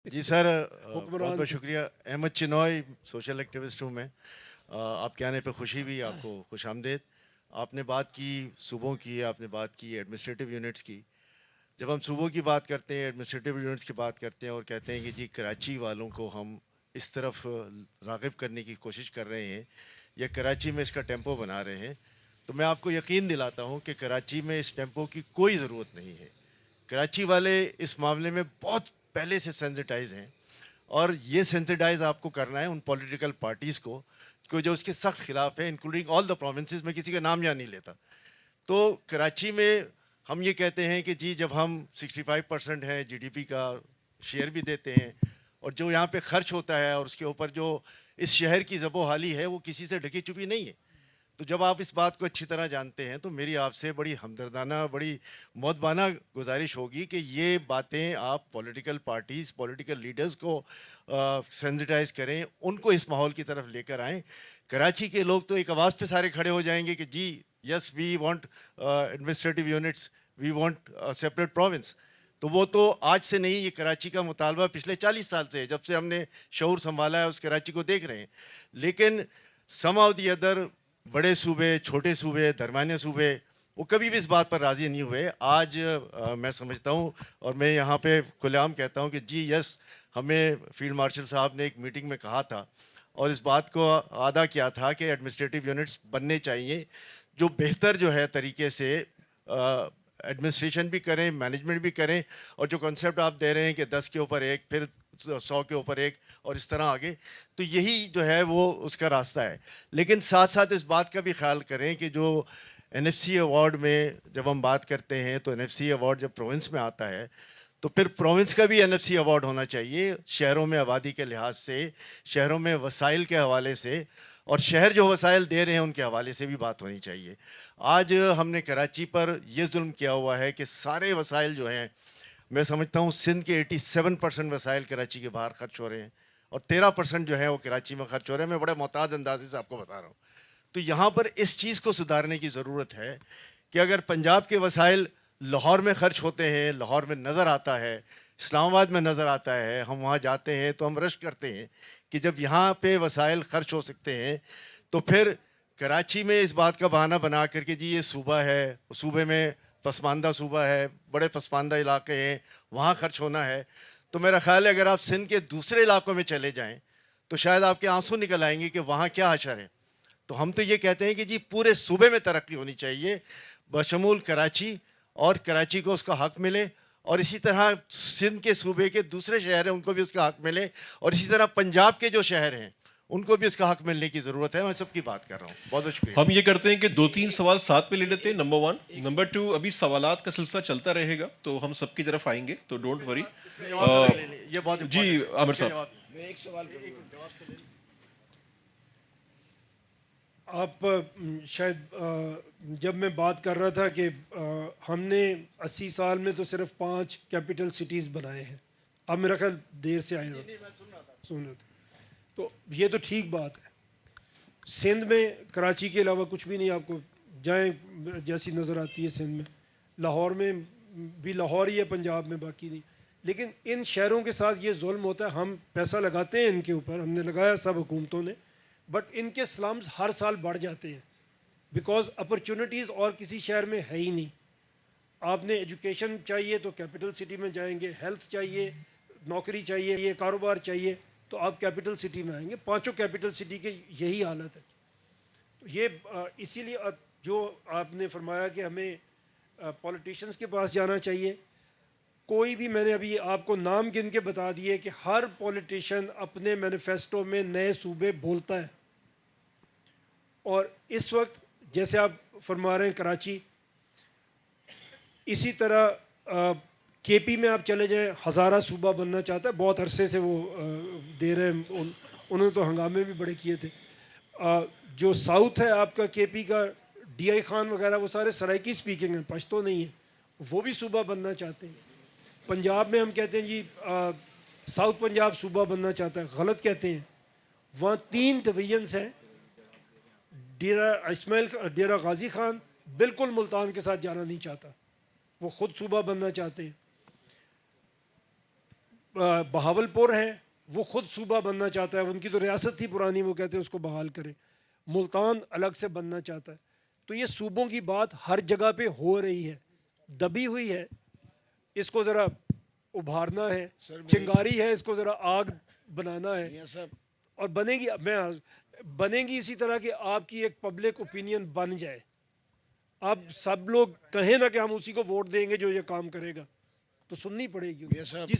جی سر، بہت حکمران بہت تھے. شکریہ. احمد چنوئی، سوشل ایکٹیوسٹ ہوں میں. آپ کے آنے پہ خوشی بھی، آپ کو خوش آمدید. آپ نے بات کی صوبوں کی، آپ نے بات کی ایڈمنسٹریٹو یونٹس کی. جب ہم صوبوں کی بات کرتے ہیں، ایڈمنسٹریٹو یونٹس کی بات کرتے ہیں اور کہتے ہیں کہ جی کراچی والوں کو ہم اس طرف راغب کرنے کی کوشش کر رہے ہیں یا کراچی میں اس کا ٹیمپو بنا رہے ہیں، تو میں آپ کو یقین دلاتا ہوں کہ کراچی میں اس ٹیمپو کی کوئی ضرورت نہیں ہے. کراچی والے اس معاملے میں بہت پہلے سے سینسٹائز ہیں، اور یہ سینسٹائز آپ کو کرنا ہے ان پولیٹیکل پارٹیز کو جو اس کے سخت خلاف ہیں، انکلوڈنگ آل دا پروونسز. میں کسی کا نام یہاں نہیں لیتا. تو کراچی میں ہم یہ کہتے ہیں کہ جی جب ہم 65% ہیں جی ڈی پی کا شیئر بھی دیتے ہیں، اور جو یہاں پہ خرچ ہوتا ہے اور اس کے اوپر جو اس شہر کی زب و حالی ہے وہ کسی سے ڈھکی چھپی نہیں ہے. تو جب آپ اس بات کو اچھی طرح جانتے ہیں تو میری آپ سے بڑی ہمدردانہ، بڑی مؤدبانہ گزارش ہوگی کہ یہ باتیں آپ پولیٹیکل پارٹیز، پولیٹیکل لیڈرز کو سینسٹائز کریں، ان کو اس ماحول کی طرف لے کر آئیں. کراچی کے لوگ تو ایک آواز پہ سارے کھڑے ہو جائیں گے کہ جی yes we want administrative units, we want separate province. تو وہ تو آج سے نہیں، یہ کراچی کا مطالبہ پچھلے 40 سال سے ہے، جب سے ہم نے شعور سنبھالا ہے اس کراچی کو دیکھ رہے ہیں. لیکن سم آف دی ادر بڑے صوبے، چھوٹے صوبے، درمیانے صوبے، وہ کبھی بھی اس بات پر راضی نہیں ہوئے. آج میں سمجھتا ہوں اور میں یہاں پہ کھلے عام کہتا ہوں کہ جی یس، ہمیں فیلڈ مارشل صاحب نے ایک میٹنگ میں کہا تھا اور اس بات کو اعادہ کیا تھا کہ ایڈمنسٹریٹو یونٹس بننے چاہیے جو بہتر جو ہے طریقے سے ایڈمنسٹریشن بھی کریں، مینجمنٹ بھی کریں، اور جو کنسیپٹ آپ دے رہے ہیں کہ 10 کے اوپر ایک، پھر 100 کے اوپر ایک، اور اس طرح آگے، تو یہی جو ہے وہ اس کا راستہ ہے. لیکن ساتھ ساتھ اس بات کا بھی خیال کریں کہ جو این ایف سی ایوارڈ میں جب ہم بات کرتے ہیں تو این ایف سی ایوارڈ جب پروونس میں آتا ہے تو پھر پروونس کا بھی این ایف سی ایوارڈ ہونا چاہیے، شہروں میں آبادی کے لحاظ سے، شہروں میں وسائل کے حوالے سے، اور شہر جو وسائل دے رہے ہیں ان کے حوالے سے بھی بات ہونی چاہیے. آج ہم نے کراچی پر یہ ظلم کیا ہوا ہے کہ سارے وسائل جو ہیں، میں سمجھتا ہوں سندھ کے 87% وسائل کراچی کے باہر خرچ ہو رہے ہیں، اور 13% جو ہے وہ کراچی میں خرچ ہو رہے ہیں. میں بڑے محتاط اندازے سے آپ کو بتا رہا ہوں. تو یہاں پر اس چیز کو سدھارنے کی ضرورت ہے کہ اگر پنجاب کے وسائل لاہور میں خرچ ہوتے ہیں، لاہور میں نظر آتا ہے، اسلام آباد میں نظر آتا ہے، ہم وہاں جاتے ہیں تو ہم رش کرتے ہیں کہ جب یہاں پہ وسائل خرچ ہو سکتے ہیں تو پھر کراچی میں اس بات کا بہانہ بنا کر کے جی یہ صوبہ ہے، صوبے میں پسماندہ صوبہ ہے، بڑے پسماندہ علاقے ہیں، وہاں خرچ ہونا ہے. تو میرا خیال ہے اگر آپ سندھ کے دوسرے علاقوں میں چلے جائیں تو شاید آپ کے آنسو نکل آئیں گے کہ وہاں کیا حشر ہے. تو ہم تو یہ کہتے ہیں کہ جی پورے صوبے میں ترقی ہونی چاہیے بشمول کراچی، اور کراچی کو اس کا حق ملے، اور اسی طرح سندھ کے صوبے کے دوسرے شہر ہیں ان کو بھی اس کا حق ملے، اور اسی طرح پنجاب کے جو شہر ہیں ان کو بھی اس کا حق ملنے کی ضرورت ہے. میں سب کی بات کر رہا ہوں. بہت بہت شکریہ. ہم یہ کرتے ہیں کہ 2-3 سوال ساتھ میں لے لیتے ہیں. نمبر 1. نمبر 2، ابھی سوالات کا سلسلہ چلتا رہے گا تو ہم سب کی طرف آئیں گے، تو ڈونٹ وری. اس کا جواب ذرا لے لیں، یہ بہت جی امپورٹنٹ ہے. عامر اس کا صاحب. جواب میں ایک سوال کروں. آپ شاید جب میں بات کر رہا تھا کہ ہم نے 80 سال میں تو صرف 5 کیپٹل سٹیز بنائے ہیں. اب میرا خیال دیر سے آئے ہوئے سن رہے تھے، تو یہ تو ٹھیک بات ہے. سندھ میں کراچی کے علاوہ کچھ بھی نہیں، آپ کو جائیں جیسی نظر آتی ہے سندھ میں. لاہور میں بھی لاہور ہی ہے، پنجاب میں باقی نہیں. لیکن ان شہروں کے ساتھ یہ ظلم ہوتا ہے. ہم پیسہ لگاتے ہیں ان کے اوپر، ہم نے لگایا سب حکومتوں نے، بٹ ان کے سلمز ہر سال بڑھ جاتے ہیں بیکاز اپرچونیٹیز اور کسی شہر میں ہے ہی نہیں. آپ نے ایجوکیشن چاہیے تو کیپٹل سٹی میں جائیں گے، ہیلتھ چاہیے، نوکری چاہیے، یہ کاروبار چاہیے تو آپ کیپٹل سٹی میں آئیں گے. 5 کیپٹل سٹی کی یہی حالت ہے. تو یہ اسی لیے جو آپ نے فرمایا کہ ہمیں پولیٹیشنز کے پاس جانا چاہیے. کوئی بھی، میں نے ابھی آپ کو نام گن کے بتا دیے کہ ہر پولیٹیشین اپنے مینیفیسٹو میں نئے صوبے بولتا ہے. اور اس وقت جیسے آپ فرما رہے ہیں کراچی، اسی طرح کے پی میں آپ چلے جائیں، ہزارہ صوبہ بننا چاہتا ہے، بہت عرصے سے وہ دے رہے ہیں. انہوں نے تو ہنگامے بھی بڑے کیے تھے. جو ساؤتھ ہے آپ کا کے پی کا، ڈی آئی خان وغیرہ، وہ سارے سرائکی سپیکنگ ہیں، پشتو نہیں ہیں، وہ بھی صوبہ بننا چاہتے ہیں. پنجاب میں ہم کہتے ہیں جی ساؤتھ پنجاب صوبہ بننا چاہتا ہے، غلط کہتے ہیں. وہاں 3 ڈویژنس ہیں. ڈیرہ غازی خان بالکل ملتان کے ساتھ جانا نہیں چاہتا، وہ خود صوبہ بننا چاہتے ہیں. بہاولپور ہے وہ خود صوبہ بننا چاہتا ہے, ان کی تو ریاست تھی پرانی, وہ کہتے ہیں اس کو بحال کریں. ملتان الگ سے بننا چاہتا ہے. تو یہ صوبوں کی بات ہر جگہ پہ ہو رہی ہے, دبی ہوئی ہے, اس کو ذرا ابھارنا ہے, چنگاری ہے, اس کو ذرا آگ بنانا ہے. اور بنے گی اسی طرح کہ آپ کی ایک پبلک اوپینین بن جائے. اب سب لوگ کہیں نا کہ ہم اسی کو ووٹ دیں گے جو یہ کام کرے گا, تو سننی پڑے گی.